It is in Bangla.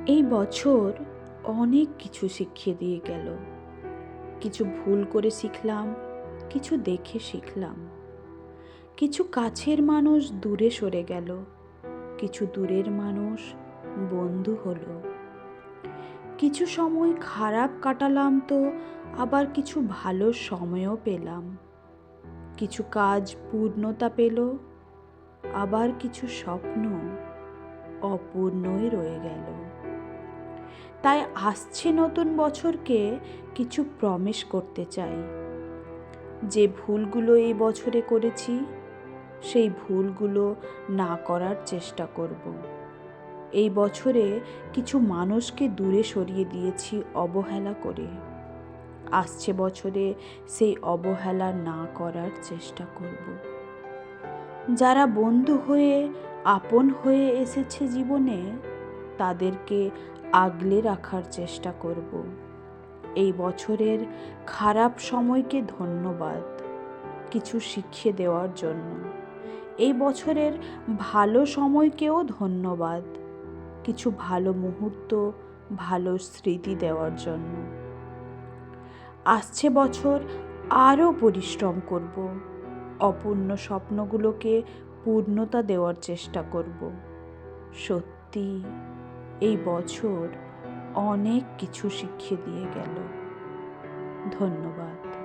এই বছর অনেক কিছু শিখিয়ে দিয়ে গেল। কিছু ভুল করে শিখলাম, কিছু দেখে শিখলাম। কিছু কাছের মানুষ দূরে সরে গেল, কিছু দূরের মানুষ বন্ধু হলো। কিছু সময় খারাপ কাটালাম, তো আবার কিছু ভালো সময়ও পেলাম। কিছু কাজ পূর্ণতা পেল, আবার কিছু স্বপ্ন অপূর্ণই রয়ে গেল। তাই আসছে নতুন বছরকে কিছু প্রমিস করতে চাই। যে ভুলগুলো এই বছরে করেছি, সেই ভুলগুলো না করার চেষ্টা করব। এই বছরে কিছু মানুষকে দূরে সরিয়ে দিয়েছি অবহেলা করে। আসছে বছরে সেই অবহেলা না করার চেষ্টা করব। যারা বন্ধু হয়ে আপন হয়ে এসেছে জীবনে, তাদেরকে আগলে রাখার চেষ্টা করব। এই বছরের খারাপ সময়কে ধন্যবাদ কিছু শিখিয়ে দেওয়ার জন্য। এই বছরের ভালো সময়কেও ধন্যবাদ কিছু ভালো মুহূর্ত, ভালো স্মৃতি দেওয়ার জন্য। আসছে বছর আরও পরিশ্রম করব, অপূর্ণ স্বপ্নগুলোকে পূর্ণতা দেওয়ার চেষ্টা করব। সত্যি এই বছর অনেক কিছু শিখিয়ে দিয়ে গেল। ধন্যবাদ।